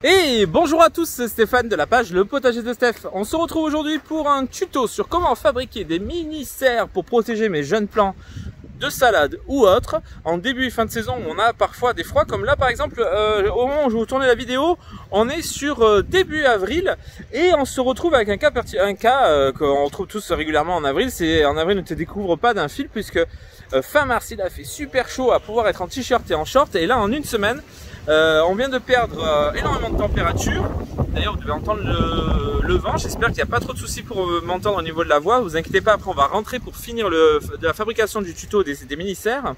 Et bonjour à tous, c'est Stéphane de la page Le Potager de Steph. On se retrouve aujourd'hui pour un tuto sur comment fabriquer des mini-serres pour protéger mes jeunes plants de salade ou autres. En début et fin de saison, on a parfois des froids, comme là par exemple, au moment où je vous tournais la vidéo, on est sur début avril et on se retrouve avec un cas qu'on retrouve tous régulièrement en avril. C'est en avril, ne te découvre pas d'un fil puisque fin mars il a fait super chaud à pouvoir être en t-shirt et en short, et là en une semaine on vient de perdre énormément de température. D'ailleurs vous devez entendre le vent, j'espère qu'il n'y a pas trop de soucis pour m'entendre au niveau de la voix. Vous inquiétez pas, après on va rentrer pour finir de la fabrication du tuto des mini-serres.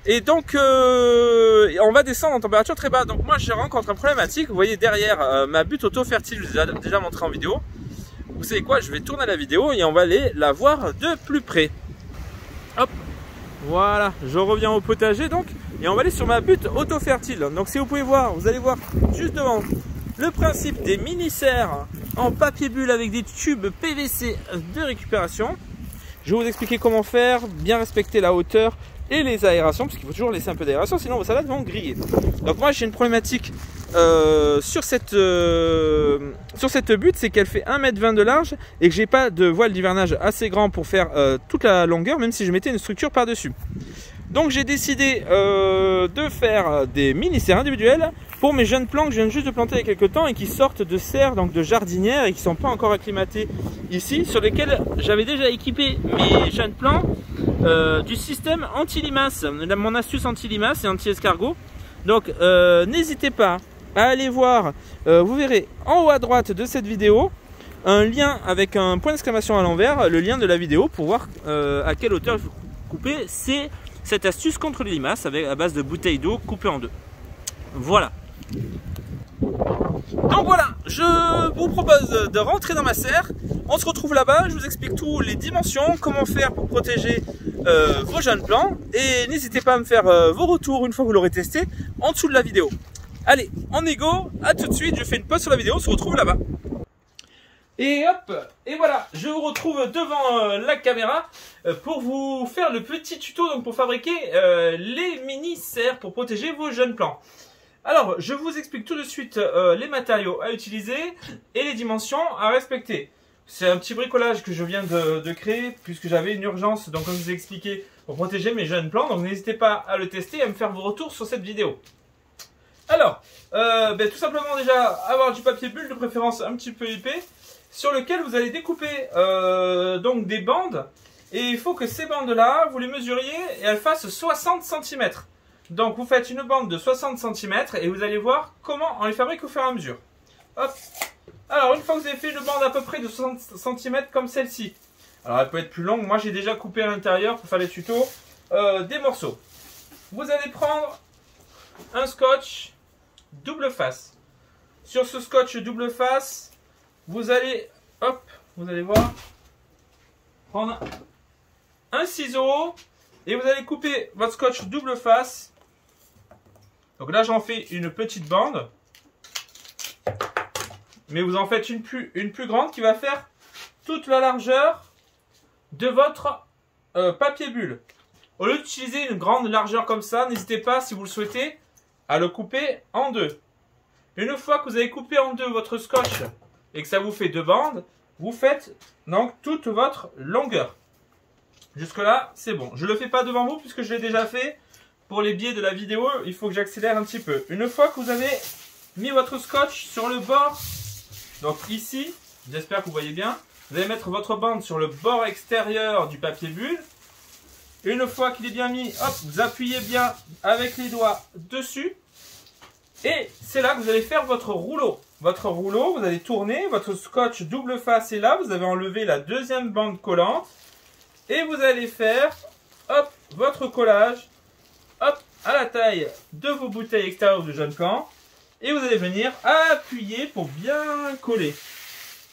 Et donc on va descendre en température très bas. Donc moi je rencontre un problématique. Vous voyez derrière ma butte auto-fertile, je vous ai déjà montré en vidéo. Vous savez quoi, je vais tourner la vidéo et on va aller la voir de plus près. Hop, voilà, je reviens au potager donc. Et on va aller sur ma butte auto-fertile. Donc si vous pouvez voir, vous allez voir juste devant le principe des mini-serres en papier bulle avec des tubes PVC de récupération. Je vais vous expliquer comment faire, bien respecter la hauteur et les aérations, parce qu'il faut toujours laisser un peu d'aération, sinon vos salades vont griller. Donc moi j'ai une problématique sur cette butte, c'est qu'elle fait 1,20 m de large et que j'ai pas de voile d'hivernage assez grand pour faire toute la longueur, même si je mettais une structure par-dessus. Donc j'ai décidé de faire des mini-serres individuelles pour mes jeunes plants que je viens juste de planter il y a quelques temps et qui sortent de serres, donc de jardinières, et qui ne sont pas encore acclimatés ici, sur lesquels j'avais déjà équipé mes jeunes plants du système anti-limaces, mon astuce anti-limaces et anti-escargot. Donc n'hésitez pas à aller voir, vous verrez en haut à droite de cette vidéo un lien avec un point d'exclamation à l'envers, le lien de la vidéo pour voir à quelle hauteur il faut couper. C'est cette astuce contre les limaces à base de bouteilles d'eau coupées en deux. Voilà. Donc voilà, je vous propose de rentrer dans ma serre. On se retrouve là-bas, je vous explique tout, les dimensions, comment faire pour protéger vos jeunes plants. Et n'hésitez pas à me faire vos retours une fois que vous l'aurez testé en dessous de la vidéo. Allez, en égo, à tout de suite, je fais une pause sur la vidéo, on se retrouve là-bas. Et hop, et voilà, je vous retrouve devant la caméra pour vous faire le petit tuto donc pour fabriquer les mini-serres pour protéger vos jeunes plants. Alors, je vous explique tout de suite les matériaux à utiliser et les dimensions à respecter. C'est un petit bricolage que je viens de créer puisque j'avais une urgence, donc comme je vous ai expliqué, pour protéger mes jeunes plants. Donc n'hésitez pas à le tester et à me faire vos retours sur cette vidéo. Alors, tout simplement déjà avoir du papier bulle, de préférence un petit peu épais, sur lequel vous allez découper donc des bandes, et il faut que ces bandes là vous les mesuriez et elles fassent 60 cm. Donc vous faites une bande de 60 cm et vous allez voir comment on les fabrique au fur et à mesure. Hop. Alors une fois que vous avez fait une bande à peu près de 60 cm comme celle-ci, alors elle peut être plus longue, moi j'ai déjà coupé à l'intérieur pour faire les tutos des morceaux. Vous allez prendre un scotch double face. Sur ce scotch double face, vous allez, hop, vous allez voir, prendre un ciseau et vous allez couper votre scotch double face. Donc là j'en fais une petite bande, mais vous en faites une plus grande qui va faire toute la largeur de votre papier bulle. Au lieu d'utiliser une grande largeur comme ça, n'hésitez pas, si vous le souhaitez, à le couper en deux. Une fois que vous avez coupé en deux votre scotch et que ça vous fait deux bandes, vous faites donc toute votre longueur. Jusque là, c'est bon. Je ne le fais pas devant vous puisque je l'ai déjà fait. Pour les biais de la vidéo, il faut que j'accélère un petit peu. Une fois que vous avez mis votre scotch sur le bord, donc ici, j'espère que vous voyez bien, vous allez mettre votre bande sur le bord extérieur du papier bulle. Une fois qu'il est bien mis, hop, vous appuyez bien avec les doigts dessus. Et c'est là que vous allez faire votre rouleau. Votre rouleau, vous allez tourner, votre scotch double face est là, vous avez enlevé la deuxième bande collante. Et vous allez faire, hop, votre collage, hop, à la taille de vos bouteilles extérieures de jeunes plants. Et vous allez venir appuyer pour bien coller.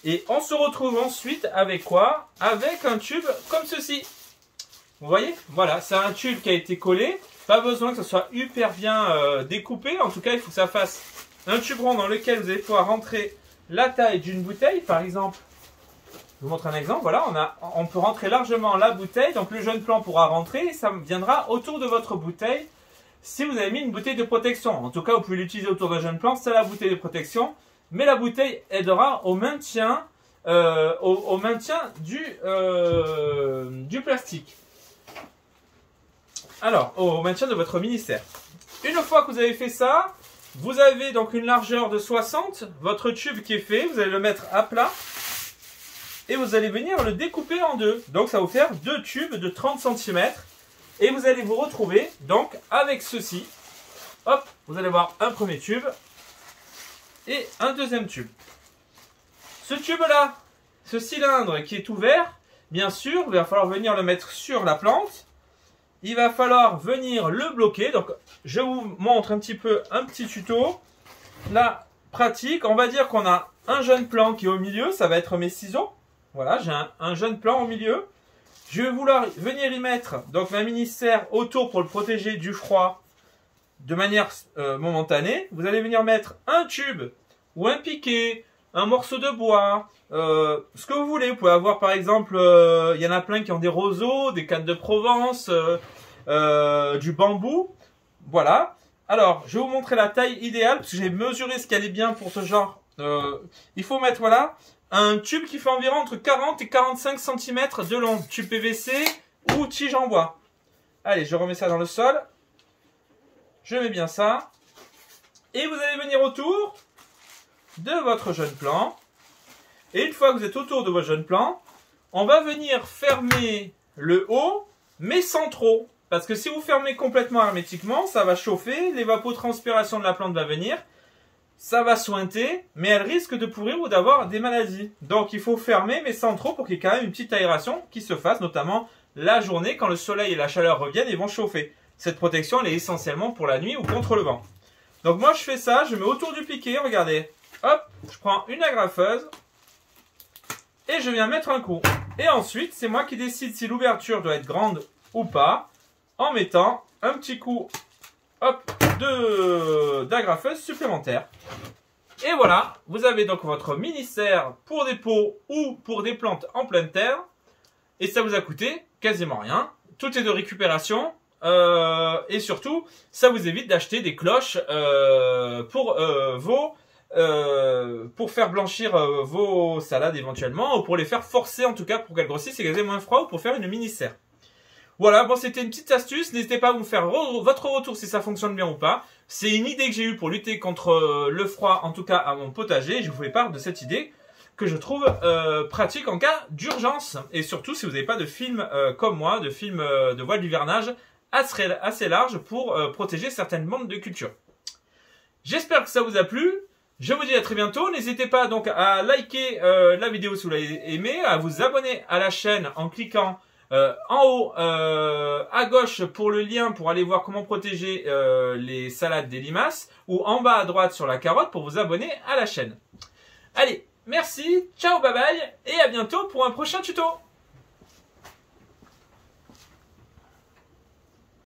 Et on se retrouve ensuite avec quoi? Avec un tube comme ceci. Vous voyez? Voilà, c'est un tube qui a été collé. Pas besoin que ce soit hyper bien découpé. En tout cas, il faut que ça fasse un tube rond dans lequel vous allez pouvoir rentrer la taille d'une bouteille. Par exemple, je vous montre un exemple. Voilà, on peut rentrer largement la bouteille. Donc le jeune plant pourra rentrer et ça viendra autour de votre bouteille si vous avez mis une bouteille de protection. En tout cas, vous pouvez l'utiliser autour d'un jeune plant, c'est la bouteille de protection. Mais la bouteille aidera au maintien, du plastique. Alors, au maintien de votre ministère. Une fois que vous avez fait ça, vous avez donc une largeur de 60, votre tube qui est fait, vous allez le mettre à plat et vous allez venir le découper en deux. Donc ça va vous faire deux tubes de 30 cm et vous allez vous retrouver donc avec ceci. Hop, vous allez voir un premier tube et un deuxième tube. Ce tube-là, ce cylindre qui est ouvert, bien sûr, il va falloir venir le mettre sur la plante. Il va falloir venir le bloquer. Donc, je vous montre un petit tuto. La pratique, on va dire qu'on a un jeune plant qui est au milieu. Ça va être mes ciseaux. Voilà, j'ai un jeune plant au milieu. Je vais vouloir venir y mettre donc ma mini-serre autour pour le protéger du froid de manière momentanée. Vous allez venir mettre un tube ou un piquet, un morceau de bois, ce que vous voulez. Vous pouvez avoir par exemple, il y en a plein qui ont des roseaux, des cannes de Provence, du bambou. Voilà. Alors, je vais vous montrer la taille idéale, parce que j'ai mesuré ce qui allait bien pour ce genre. Il faut mettre, voilà, un tube qui fait environ entre 40 et 45 cm de long. Tube PVC ou tige en bois. Allez, je remets ça dans le sol. Je mets bien ça. Et vous allez venir autour de votre jeune plant. Et une fois que vous êtes autour de votre jeune plant, on va venir fermer le haut, mais sans trop. Parce que si vous fermez complètement hermétiquement, ça va chauffer, l'évapotranspiration de la plante va venir, ça va sointer, mais elle risque de pourrir ou d'avoir des maladies. Donc il faut fermer, mais sans trop, pour qu'il y ait quand même une petite aération qui se fasse, notamment la journée, quand le soleil et la chaleur reviennent et vont chauffer. Cette protection, elle est essentiellement pour la nuit ou contre le vent. Donc moi je fais ça, je mets autour du piquet, regardez. Hop, je prends une agrafeuse et je viens mettre un coup. Et ensuite, c'est moi qui décide si l'ouverture doit être grande ou pas, en mettant un petit coup d'agrafeuse supplémentaire. Et voilà, vous avez donc votre mini-serre pour des pots ou pour des plantes en pleine terre. Et ça vous a coûté quasiment rien. Tout est de récupération. Et surtout, ça vous évite d'acheter des cloches pour faire blanchir vos salades éventuellement, ou pour les faire forcer en tout cas pour qu'elles grossissent et qu'elles aient moins froid, ou pour faire une mini-serre. Voilà, bon, c'était une petite astuce. N'hésitez pas à vous faire votre retour si ça fonctionne bien ou pas. C'est une idée que j'ai eue pour lutter contre le froid, en tout cas à mon potager. Je vous fais part de cette idée que je trouve pratique en cas d'urgence. Et surtout si vous n'avez pas de film comme moi, de film de voile d'hivernage assez large pour protéger certaines bandes de culture. J'espère que ça vous a plu. Je vous dis à très bientôt. N'hésitez pas donc à liker la vidéo si vous l'avez aimé, à vous abonner à la chaîne en cliquant en haut à gauche pour le lien pour aller voir comment protéger les salades des limaces, ou en bas à droite sur la carotte pour vous abonner à la chaîne. Allez, merci, ciao, bye bye, et à bientôt pour un prochain tuto.